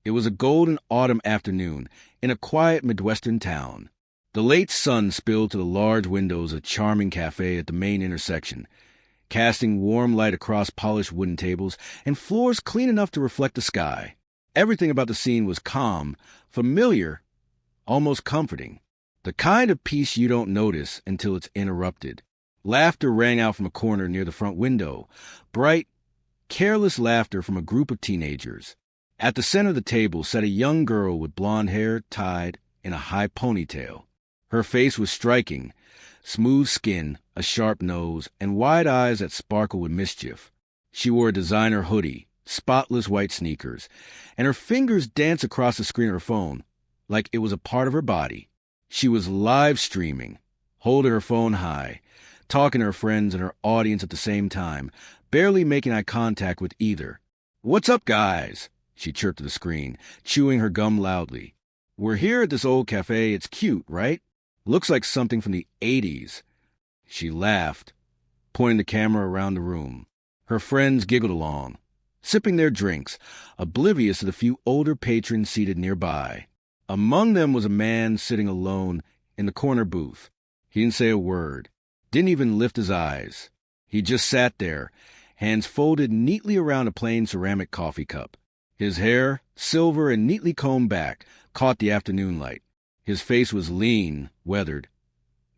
It was a golden autumn afternoon in a quiet Midwestern town. The late sun spilled to the large windows of a charming cafe at the main intersection, casting warm light across polished wooden tables and floors clean enough to reflect the sky. Everything about the scene was calm, familiar, almost comforting. The kind of peace you don't notice until it's interrupted. Laughter rang out from a corner near the front window, bright, careless laughter from a group of teenagers. At the center of the table sat a young girl with blonde hair tied in a high ponytail. Her face was striking, smooth skin, a sharp nose, and wide eyes that sparkled with mischief. She wore a designer hoodie, spotless white sneakers, and her fingers danced across the screen of her phone like it was a part of her body. She was live streaming, holding her phone high, talking to her friends and her audience at the same time, barely making eye contact with either. "What's up, guys?" she chirped to the screen, chewing her gum loudly. "We're here at this old cafe. It's cute, right? Looks like something from the 80s. She laughed, pointing the camera around the room. Her friends giggled along, sipping their drinks, oblivious to the few older patrons seated nearby. Among them was a man sitting alone in the corner booth. He didn't say a word, didn't even lift his eyes. He just sat there, hands folded neatly around a plain ceramic coffee cup. His hair, silver and neatly combed back, caught the afternoon light. His face was lean, weathered,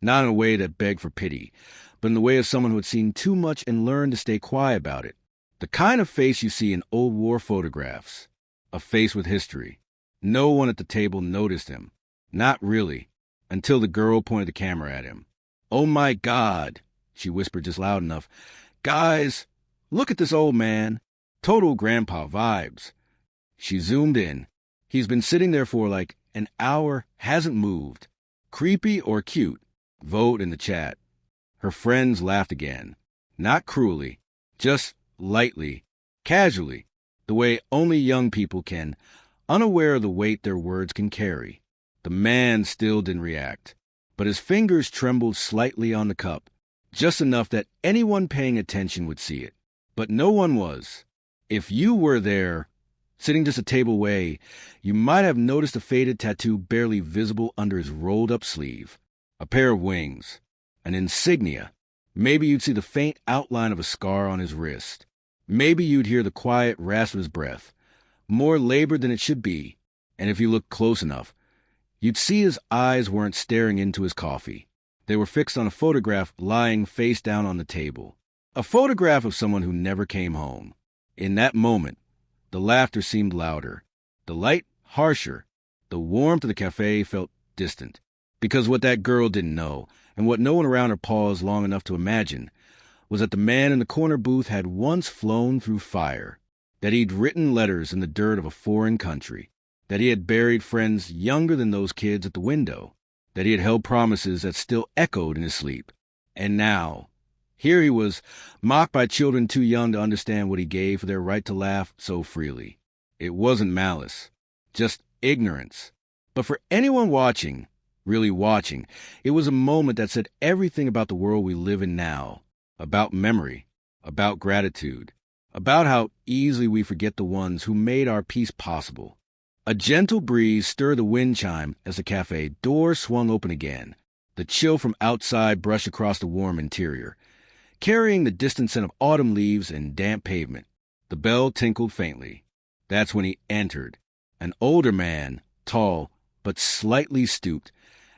not in a way that begged for pity, but in the way of someone who had seen too much and learned to stay quiet about it. The kind of face you see in old war photographs. A face with history. No one at the table noticed him. Not really, until the girl pointed the camera at him. "Oh my God," she whispered just loud enough. "Guys, look at this old man. Total grandpa vibes." She zoomed in. He's been sitting there for like an hour, hasn't moved. Creepy or cute? Vote in the chat. Her friends laughed again. Not cruelly, just lightly, casually, the way only young people can, unaware of the weight their words can carry. The man still didn't react, but his fingers trembled slightly on the cup, just enough that anyone paying attention would see it. But no one was. If you were there, sitting just a table away, you might have noticed a faded tattoo barely visible under his rolled-up sleeve. A pair of wings. An insignia. Maybe you'd see the faint outline of a scar on his wrist. Maybe you'd hear the quiet rasp of his breath, more labored than it should be, and if you looked close enough, you'd see his eyes weren't staring into his coffee. They were fixed on a photograph lying face down on the table. A photograph of someone who never came home. In that moment, the laughter seemed louder, the light harsher, the warmth of the cafe felt distant. Because what that girl didn't know, and what no one around her paused long enough to imagine, was that the man in the corner booth had once flown through fire, that he'd written letters in the dirt of a foreign country, that he had buried friends younger than those kids at the window, that he had held promises that still echoed in his sleep. And now, here he was, mocked by children too young to understand what he gave for their right to laugh so freely. It wasn't malice, just ignorance. But for anyone watching, really watching, it was a moment that said everything about the world we live in now, about memory, about gratitude, about how easily we forget the ones who made our peace possible. A gentle breeze stirred the wind chime as the cafe door swung open again. The chill from outside brushed across the warm interior, carrying the distant scent of autumn leaves and damp pavement. The bell tinkled faintly. That's when he entered. An older man, tall, but slightly stooped,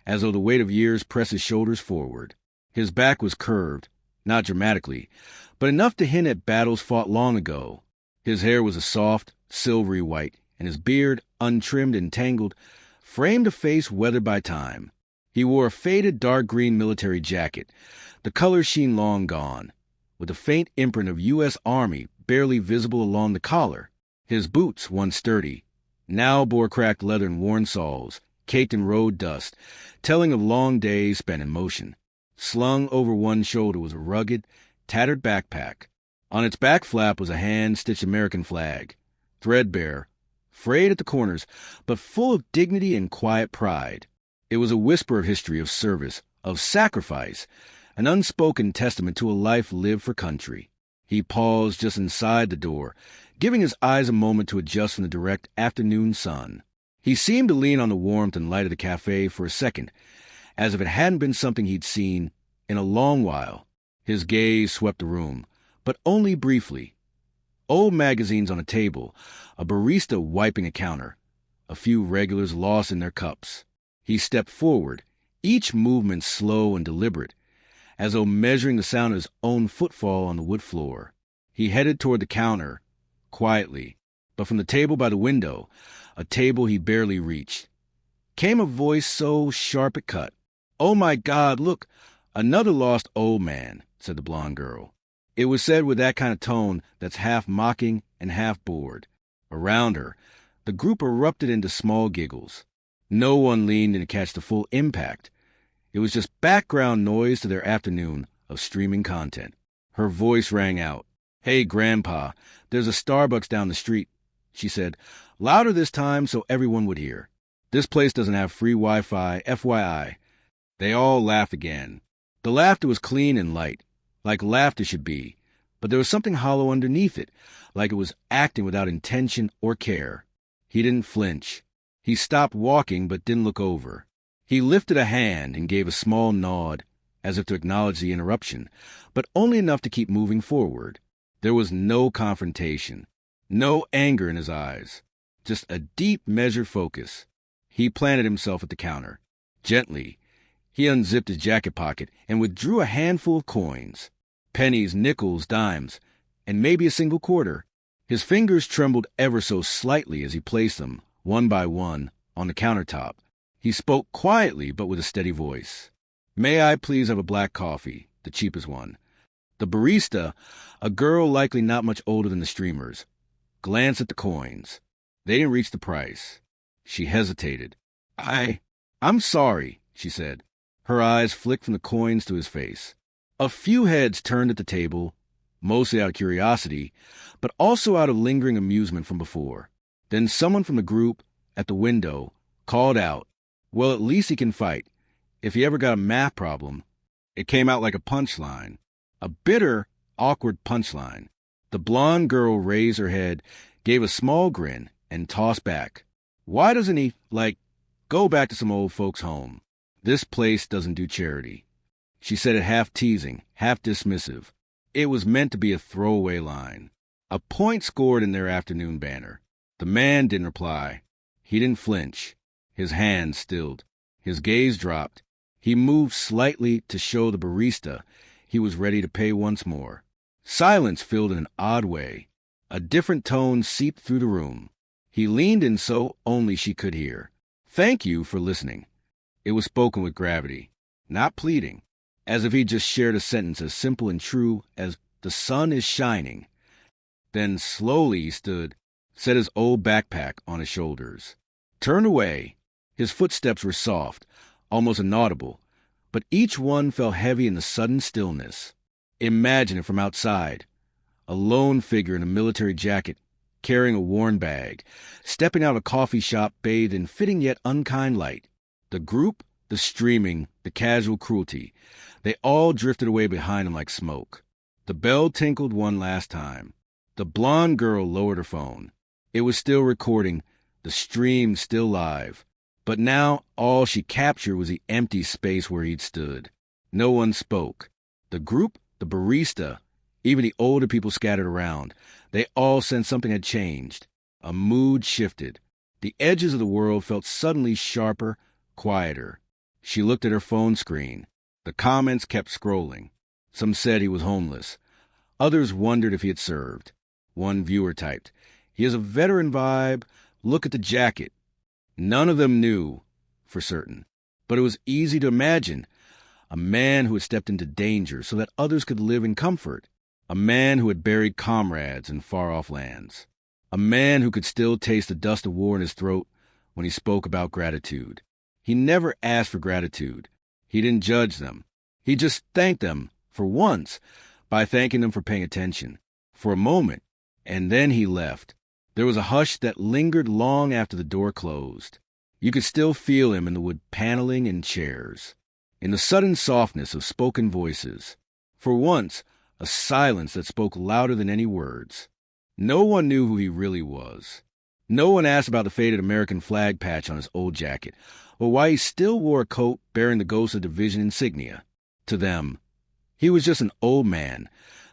as though the weight of years pressed his shoulders forward. His back was curved, not dramatically, but enough to hint at battles fought long ago. His hair was a soft, silvery white, and his beard, untrimmed and tangled, framed a face weathered by time. He wore a faded dark green military jacket, the color sheen long gone, with a faint imprint of U.S. Army barely visible along the collar. His boots, once sturdy, now bore cracked leather and worn soles, caked in road dust, telling of long days spent in motion. Slung over one shoulder was a rugged, tattered backpack. On its back flap was a hand-stitched American flag, threadbare, frayed at the corners, but full of dignity and quiet pride. It was a whisper of history, of service, of sacrifice, an unspoken testament to a life lived for country. He paused just inside the door, giving his eyes a moment to adjust from the direct afternoon sun. He seemed to lean on the warmth and light of the cafe for a second, as if it hadn't been something he'd seen in a long while. His gaze swept the room, but only briefly. Old magazines on a table, a barista wiping a counter, a few regulars lost in their cups. He stepped forward, each movement slow and deliberate, as though measuring the sound of his own footfall on the wood floor. He headed toward the counter, quietly, but from the table by the window, a table he barely reached, came a voice so sharp it cut. "Oh my God, look, another lost old man," said the blonde girl. It was said with that kind of tone that's half mocking and half bored. Around her, the group erupted into small giggles. No one leaned in to catch the full impact. It was just background noise to their afternoon of streaming content. Her voice rang out. "Hey, Grandpa, there's a Starbucks down the street," she said, louder this time so everyone would hear. "This place doesn't have free Wi-Fi, FYI. They all laughed again. The laughter was clean and light, like laughter should be, but there was something hollow underneath it, like it was acting without intention or care. He didn't flinch. He stopped walking but didn't look over. He lifted a hand and gave a small nod, as if to acknowledge the interruption, but only enough to keep moving forward. There was no confrontation, no anger in his eyes, just a deep, measured focus. He planted himself at the counter. Gently, he unzipped his jacket pocket and withdrew a handful of coins, pennies, nickels, dimes, and maybe a single quarter. His fingers trembled ever so slightly as he placed them, one by one, on the countertop. He spoke quietly but with a steady voice. "May I please have a black coffee, the cheapest one?" The barista, a girl likely not much older than the streamers, glanced at the coins. They didn't reach the price. She hesitated. I'm sorry," she said. Her eyes flicked from the coins to his face. A few heads turned at the table, mostly out of curiosity, but also out of lingering amusement from before. Then someone from the group, at the window, called out, "Well, at least he can fight. If he ever got a math problem." It came out like a punchline. A bitter, awkward punchline. The blonde girl raised her head, gave a small grin, and tossed back. "Why doesn't he, go back to some old folks' home? This place doesn't do charity." She said it half teasing, half dismissive. It was meant to be a throwaway line. A point scored in their afternoon banner. The man didn't reply. He didn't flinch. His hand stilled. His gaze dropped. He moved slightly to show the barista he was ready to pay once more. Silence filled in an odd way. A different tone seeped through the room. He leaned in so only she could hear. "Thank you for listening." It was spoken with gravity, not pleading, as if he just shared a sentence as simple and true as "the sun is shining." Then slowly he stood, set his old backpack on his shoulders, turned away. His footsteps were soft, almost inaudible, but each one fell heavy in the sudden stillness. Imagine it from outside. A lone figure in a military jacket, carrying a worn bag, stepping out of a coffee shop bathed in fitting yet unkind light. The group, the streaming, the casual cruelty, they all drifted away behind him like smoke. The bell tinkled one last time. The blonde girl lowered her phone. It was still recording, the stream still live. But now all she captured was the empty space where he'd stood. No one spoke. The group, the barista, even the older people scattered around, they all sensed something had changed. A mood shifted. The edges of the world felt suddenly sharper, quieter. She looked at her phone screen. The comments kept scrolling. Some said he was homeless. Others wondered if he had served. One viewer typed, "He has a veteran vibe. Look at the jacket." None of them knew for certain, but it was easy to imagine. A man who had stepped into danger so that others could live in comfort. A man who had buried comrades in far-off lands. A man who could still taste the dust of war in his throat when he spoke about gratitude. He never asked for gratitude. He didn't judge them. He just thanked them, for once, by thanking them for paying attention. For a moment, and then he left. There was a hush that lingered long after the door closed. You could still feel him in the wood paneling and chairs, in the sudden softness of spoken voices. For once, a silence that spoke louder than any words. No one knew who he really was. No one asked about the faded American flag patch on his old jacket, or why he still wore a coat bearing the Ghost of Division insignia. To them, he was just an old man,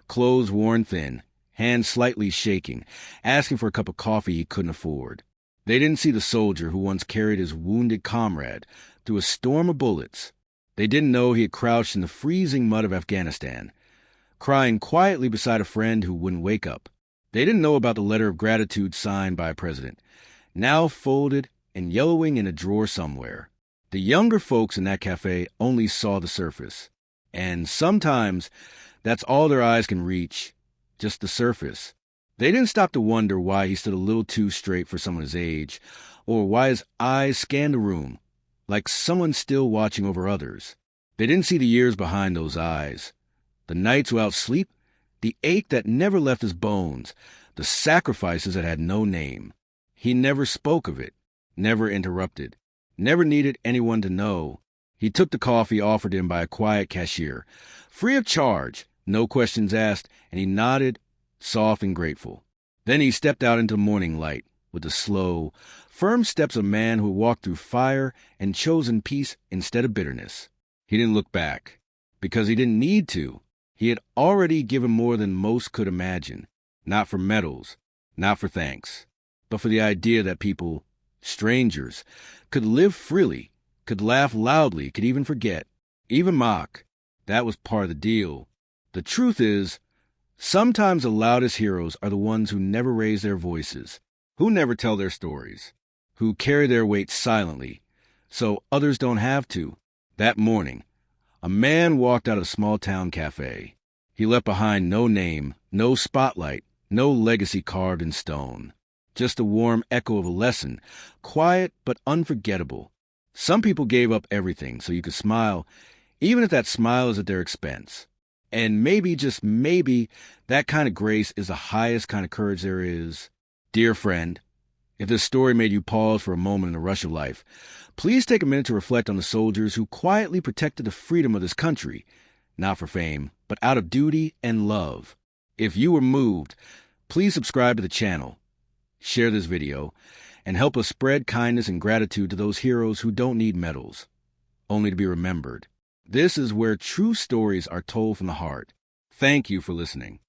clothes worn thin, hands slightly shaking, asking for a cup of coffee he couldn't afford. They didn't see the soldier who once carried his wounded comrade through a storm of bullets. They didn't know he had crouched in the freezing mud of Afghanistan, crying quietly beside a friend who wouldn't wake up. They didn't know about the letter of gratitude signed by a president, now folded and yellowing in a drawer somewhere. The younger folks in that cafe only saw the surface. And sometimes that's all their eyes can reach, just the surface. They didn't stop to wonder why he stood a little too straight for someone his age, or why his eyes scanned the room, like someone still watching over others. They didn't see the years behind those eyes, the nights without sleep, the ache that never left his bones, the sacrifices that had no name. He never spoke of it, never interrupted, never needed anyone to know. He took the coffee offered him by a quiet cashier, free of charge, no questions asked, and he nodded, soft and grateful. Then he stepped out into the morning light with the slow, firm steps of a man who had walked through fire and chosen peace instead of bitterness. He didn't look back, because he didn't need to. He had already given more than most could imagine, not for medals, not for thanks, but for the idea that people, strangers, could live freely, could laugh loudly, could even forget, even mock. That was part of the deal. The truth is, sometimes the loudest heroes are the ones who never raise their voices, who never tell their stories, who carry their weight silently, so others don't have to. That morning, a man walked out of a small-town cafe. He left behind no name, no spotlight, no legacy carved in stone. Just a warm echo of a lesson, quiet but unforgettable. Some people gave up everything so you could smile, even if that smile is at their expense. And maybe, just maybe, that kind of grace is the highest kind of courage there is. Dear friend, if this story made you pause for a moment in the rush of life, please take a minute to reflect on the soldiers who quietly protected the freedom of this country, not for fame, but out of duty and love. If you were moved, please subscribe to the channel, share this video, and help us spread kindness and gratitude to those heroes who don't need medals, only to be remembered. This is where true stories are told from the heart. Thank you for listening.